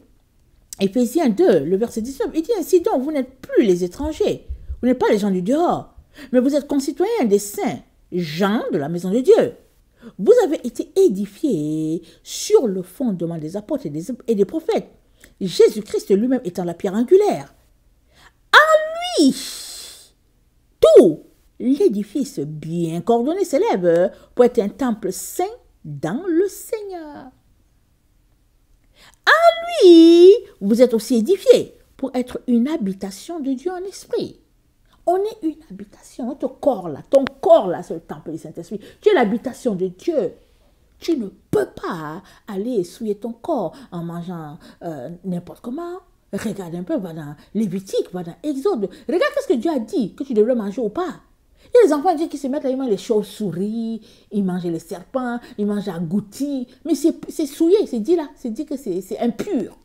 Éphésiens 2, le verset 19, il dit ainsi donc, vous n'êtes plus les étrangers, vous n'êtes pas les gens du dehors, mais vous êtes concitoyens des saints, gens de la maison de Dieu. Vous avez été édifiés sur le fondement des apôtres et des prophètes, Jésus-Christ lui-même étant la pierre angulaire. En lui, tout l'édifice bien coordonné s'élève pour être un temple saint dans le Seigneur. En lui, vous êtes aussi édifiés pour être une habitation de Dieu en esprit. On est une habitation, ton corps là, c'est le temple du Saint-Esprit. Tu es l'habitation de Dieu. Tu ne peux pas aller souiller ton corps en mangeant n'importe comment. Regarde un peu, va dans Lévitique, va dans Exode. Regarde ce que Dieu a dit, que tu devrais manger ou pas. Il y a des enfants de Dieu qui se mettent là, ils mangent les chauves-souris, ils mangent les serpents, ils mangent agoutis. Mais c'est souillé, c'est dit là, c'est dit que c'est impur.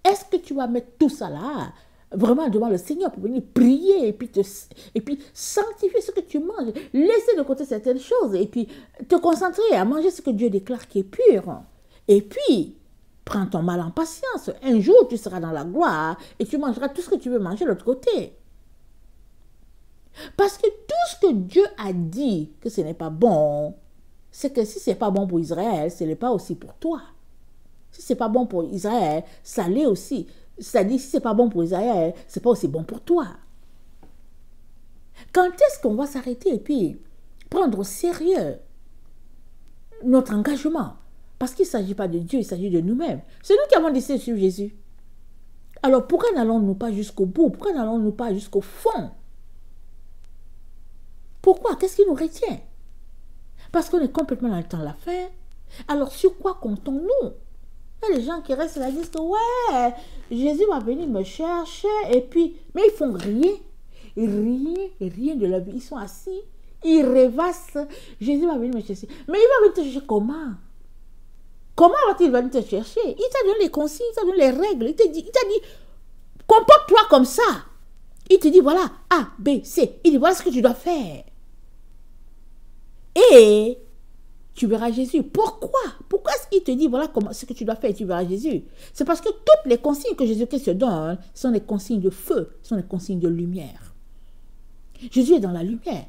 Est-ce que tu vas mettre tout ça là, vraiment devant le Seigneur pour venir prier et puis sanctifier ce que tu manges, laisser de côté certaines choses et puis te concentrer à manger ce que Dieu déclare qui est pur. Et puis, prends ton mal en patience. Un jour, tu seras dans la gloire et tu mangeras tout ce que tu veux manger de l'autre côté. Parce que tout ce que Dieu a dit que ce n'est pas bon, c'est que si ce n'est pas bon pour Israël, ce n'est pas aussi pour toi. Si ce n'est pas bon pour Israël, ça l'est aussi. C'est-à-dire, si ce n'est pas bon pour Israël, ce n'est pas aussi bon pour toi. Quand est-ce qu'on va s'arrêter et puis prendre au sérieux notre engagement? Parce qu'il ne s'agit pas de Dieu, il s'agit de nous-mêmes. C'est nous qui avons décidé de suivre Jésus. Alors pourquoi n'allons-nous pas jusqu'au bout? Pourquoi n'allons-nous pas jusqu'au fond? Pourquoi? Qu'est-ce qui nous retient? Parce qu'on est complètement dans le temps de la fin. Alors sur quoi comptons-nous? Il y a des gens qui restent là et disent que ouais, Jésus va venir me chercher et puis, mais ils font rien. Rien de la vie. Ils sont assis, ils rêvassent. Jésus va venir me chercher. Mais il va venir te chercher comment? Comment va-t-il venir te chercher? Il t'a donné les consignes, il t'a donné les règles. Il t'a dit, comporte-toi comme ça. Il te dit, voilà, A, B, C. Il dit, voilà ce que tu dois faire. Et tu verras Jésus. Pourquoi? Pourquoi est-ce qu'il te dit, voilà ce que tu dois faire et tu verras Jésus? C'est parce que toutes les consignes que Jésus-Christ te donne sont des consignes de feu, sont des consignes de lumière. Jésus est dans la lumière.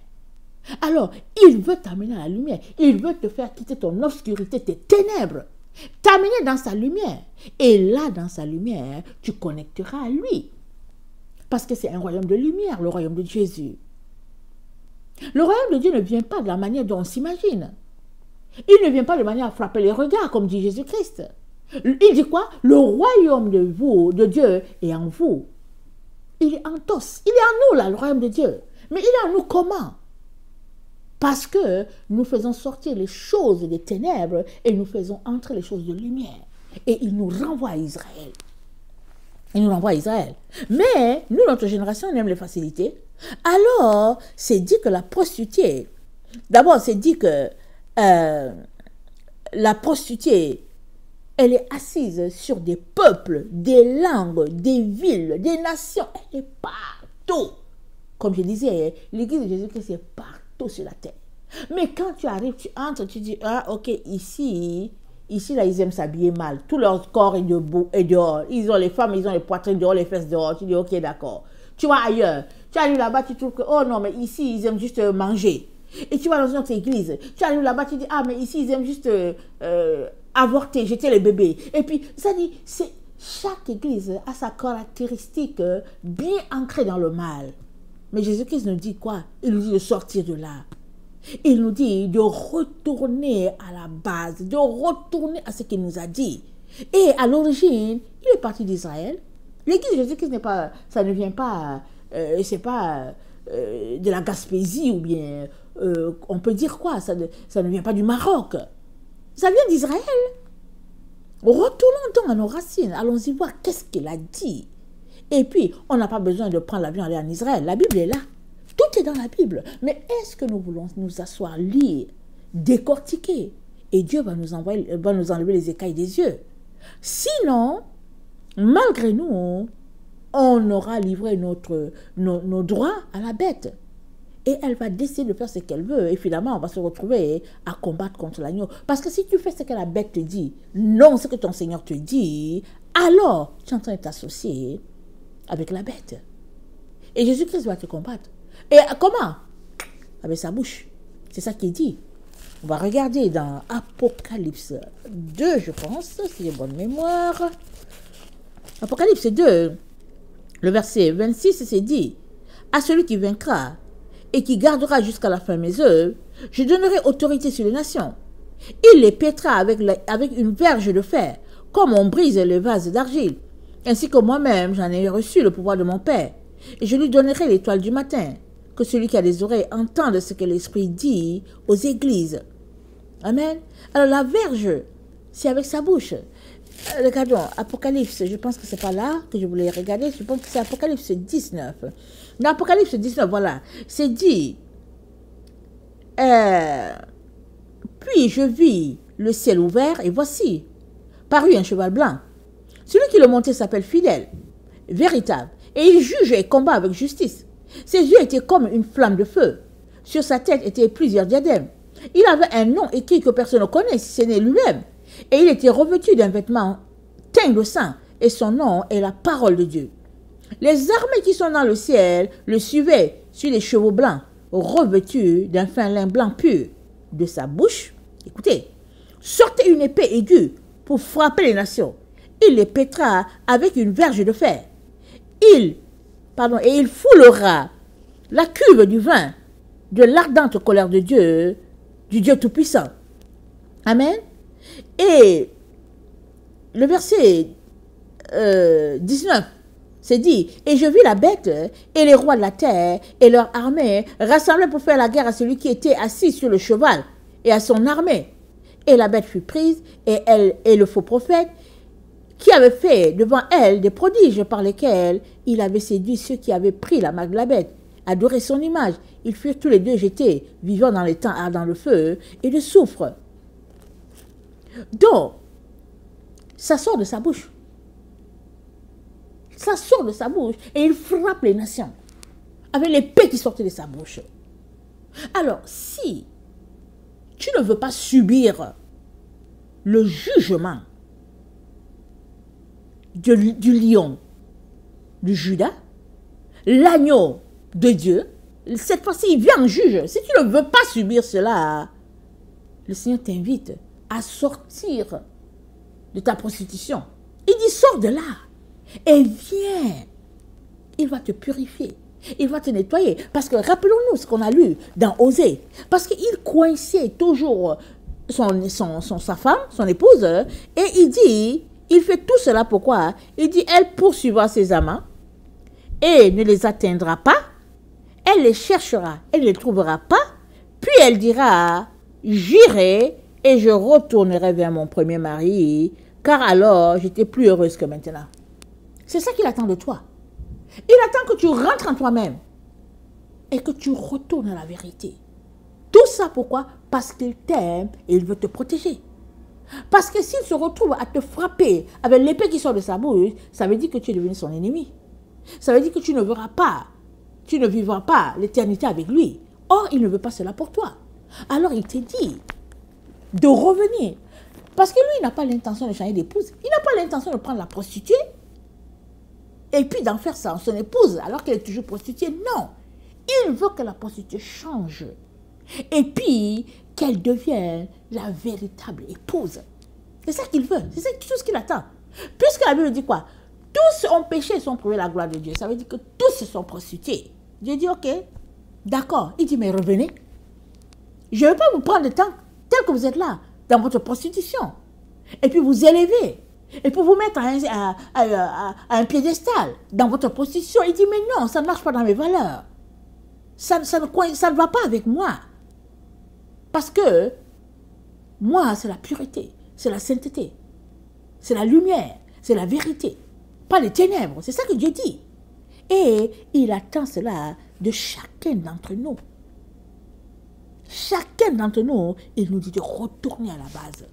Alors, il veut t'amener à la lumière. Il veut te faire quitter ton obscurité, tes ténèbres. T'amener dans sa lumière. Et là, dans sa lumière, tu connecteras à lui. Parce que c'est un royaume de lumière, le royaume de Jésus. Le royaume de Dieu ne vient pas de la manière dont on s'imagine. Il ne vient pas de manière à frapper les regards, comme dit Jésus-Christ. Il dit quoi? Le royaume de vous, de Dieu, est en vous. Il est en tous. Il est en nous, là, le royaume de Dieu. Mais il est en nous comment? Parce que nous faisons sortir les choses des ténèbres et nous faisons entrer les choses de lumière. Et il nous renvoie à Israël. Il nous renvoie à Israël. Mais nous, notre génération, on aime les facilités. Alors, c'est dit que la prostituée, d'abord, c'est dit que la prostituée, elle est assise sur des peuples, des langues, des villes, des nations. Elle est partout. Comme je disais, l'église de Jésus-Christ est partout sur la terre. Mais quand tu arrives, tu entres, tu dis, ah, ok, ici, là, ils aiment s'habiller mal. Tout leur corps est dehors. Ils ont les femmes, ils ont les poitrines dehors, les fesses dehors. Tu dis, ok, d'accord. Tu vas ailleurs. Tu arrives là-bas, tu trouves que, oh non, mais ici, ils aiment juste manger. Et tu vas dans une autre église. Tu arrives là-bas, tu dis, ah, mais ici, ils aiment juste avorter, jeter les bébés. Et puis, ça dit, chaque église a sa caractéristique bien ancrée dans le mal. Mais Jésus-Christ nous dit quoi? Il nous dit de sortir de là. Il nous dit de retourner à la base, de retourner à ce qu'il nous a dit. Et à l'origine, il est parti d'Israël. L'église de Jésus-Christ n'est pas, ça ne vient pas, c'est pas de la Gaspésie ou bien, on peut dire quoi? Ça ne vient pas du Maroc. Ça vient d'Israël. Retournons donc à nos racines. Allons-y voir qu'est-ce qu'il a dit. Et puis, on n'a pas besoin de prendre l'avion et aller en Israël. La Bible est là. Tout est dans la Bible. Mais est-ce que nous voulons nous asseoir, lire, décortiquer? Et Dieu va nous enlever les écailles des yeux. Sinon, malgré nous, on aura livré nos droits à la bête. Et elle va décider de faire ce qu'elle veut. Et finalement, on va se retrouver à combattre contre l'agneau. Parce que si tu fais ce que la bête te dit, non ce que ton Seigneur te dit, alors tu es en train de t'associer avec la bête. Et Jésus-Christ va te combattre. Et comment? Avec sa bouche. C'est ça qu'il dit. On va regarder dans Apocalypse 2, je pense, si j'ai bonne mémoire. Apocalypse 2, le verset 26, c'est dit, « À celui qui vaincra et qui gardera jusqu'à la fin mes œuvres, je donnerai autorité sur les nations. Il les pètera avec une verge de fer, comme on brise les vases d'argile. Ainsi que moi-même, j'en ai reçu le pouvoir de mon Père. Et je lui donnerai l'étoile du matin. Que celui qui a des oreilles entende ce que l'Esprit dit aux églises. » Amen. Alors la verge, c'est avec sa bouche. Regardons, Apocalypse, je pense que c'est pas là que je voulais regarder. Je pense que c'est Apocalypse 19. Dans Apocalypse 19, voilà, c'est dit, Puis je vis le ciel ouvert, et voici, parut un cheval blanc. Celui qui le montait s'appelle Fidèle, véritable, et il juge et combat avec justice. Ses yeux étaient comme une flamme de feu. Sur sa tête étaient plusieurs diadèmes. Il avait un nom écrit que personne ne connaît, si ce n'est lui-même. Et il était revêtu d'un vêtement teint de sang, et son nom est la parole de Dieu. Les armées qui sont dans le ciel le suivaient sur les chevaux blancs, revêtus d'un fin lin blanc pur. De sa bouche, écoutez, sortait une épée aiguë pour frapper les nations. Il les pétra avec une verge de fer. Et il foulera la cuve du vin de l'ardente colère de Dieu, du Dieu Tout-Puissant. Amen. Et le verset 19, c'est dit, et je vis la bête et les rois de la terre et leur armée rassemblés pour faire la guerre à celui qui était assis sur le cheval et à son armée. Et la bête fut prise, et elle et le faux prophète, qui avait fait devant elle des prodiges par lesquels il avait séduit ceux qui avaient pris la marque de la bête, adoré son image. Ils furent tous les deux jetés, vivant dans les temps ardents de feu et de soufre. Donc, ça sort de sa bouche. Ça sort de sa bouche et il frappe les nations avec l'épée qui sortait de sa bouche. Alors, si tu ne veux pas subir le jugement du lion, du Judas, l'agneau de Dieu, cette fois-ci, il vient en juge. Si tu ne veux pas subir cela, le Seigneur t'invite à sortir de ta prostitution. Il dit, sors de là et viens. Il va te purifier. Il va te nettoyer. Parce que rappelons-nous ce qu'on a lu dans Osée. Parce qu'il coinçait toujours sa femme, son épouse, et il dit, il fait tout cela pourquoi? Il dit, elle poursuivra ses amants et ne les atteindra pas. Elle les cherchera, elle ne les trouvera pas. Puis elle dira, j'irai et je retournerai vers mon premier mari, car alors j'étais plus heureuse que maintenant. C'est ça qu'il attend de toi. Il attend que tu rentres en toi-même et que tu retournes à la vérité. Tout ça pourquoi? Parce qu'il t'aime et il veut te protéger. Parce que s'il se retrouve à te frapper avec l'épée qui sort de sa bouche, ça veut dire que tu es devenu son ennemi. Ça veut dire que tu ne verras pas, tu ne vivras pas l'éternité avec lui. Or, il ne veut pas cela pour toi. Alors, il te dit de revenir. Parce que lui, il n'a pas l'intention de changer d'épouse. Il n'a pas l'intention de prendre la prostituée et puis d'en faire ça son épouse alors qu'elle est toujours prostituée. Non. Il veut que la prostituée change. Et puis, qu'elle devienne la véritable épouse. C'est ça qu'il veut. C'est tout ce qu'il attend. Puisque la Bible dit quoi? Tous ont péché et sont privés de la gloire de Dieu. Ça veut dire que tous se sont prostitués. Dieu dit, ok, d'accord. Il dit, mais revenez. Je ne vais pas vous prendre le temps tel que vous êtes là, dans votre prostitution. Et puis vous élever. Et puis vous mettre à un piédestal dans votre prostitution. Il dit, mais non, ça ne marche pas dans mes valeurs. Ça ne va pas avec moi. Parce que moi, c'est la pureté, c'est la sainteté, c'est la lumière, c'est la vérité, pas les ténèbres. C'est ça que Dieu dit. Et il attend cela de chacun d'entre nous. Chacun d'entre nous, il nous dit de retourner à la base.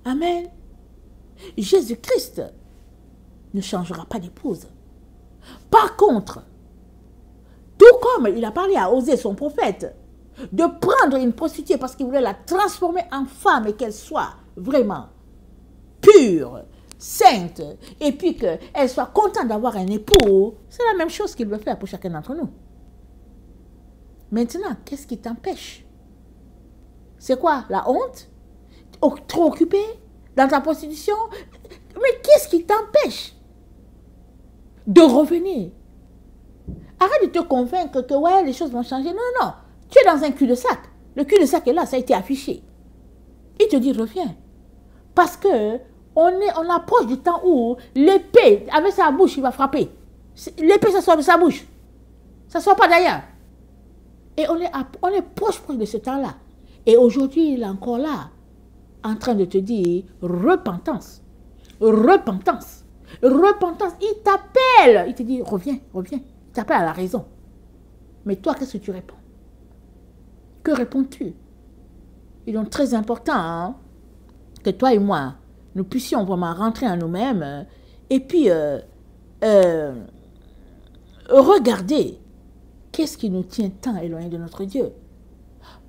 Amen. Jésus-Christ ne changera pas d'épouse. Par contre, tout comme il a parlé à Osée, son prophète, de prendre une prostituée parce qu'il voulait la transformer en femme et qu'elle soit vraiment pure, sainte, et puis qu'elle soit contente d'avoir un époux, c'est la même chose qu'il veut faire pour chacun d'entre nous. Maintenant, qu'est-ce qui t'empêche? C'est quoi? La honte? Trop occupé dans ta prostitution? Mais qu'est-ce qui t'empêche de revenir? Arrête de te convaincre que ouais, les choses vont changer. Non, non, non. Tu es dans un cul-de-sac. Le cul-de-sac est là, ça a été affiché. Il te dit, reviens. Parce que on approche du temps où l'épée, avec sa bouche, il va frapper. L'épée, ça sort de sa bouche. Ça ne sort pas d'ailleurs. Et on est proche de ce temps-là. Et aujourd'hui, il est encore là, en train de te dire, repentance. Repentance. Repentance. Il t'appelle. Il te dit, reviens, reviens. Il t'appelle à la raison. Mais toi, qu'est-ce que tu réponds? Que réponds-tu? Il est donc très important hein, que toi et moi, nous puissions vraiment rentrer en nous-mêmes et puis regarder qu'est-ce qui nous tient tant éloignés de notre Dieu.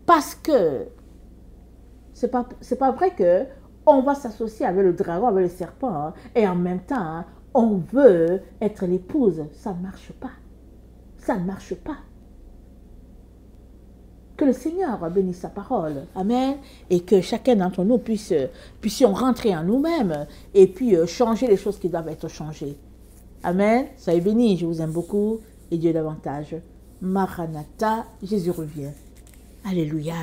Parce que c'est pas vrai que on va s'associer avec le dragon, avec le serpent, hein, et en même temps, hein, on veut être l'épouse. Ça ne marche pas. Ça ne marche pas. Que le Seigneur bénisse sa parole. Amen. Et que chacun d'entre nous puissions rentrer en nous-mêmes et puis changer les choses qui doivent être changées. Amen. Soyez bénis. Je vous aime beaucoup et Dieu davantage. Maranatha, Jésus revient. Alléluia.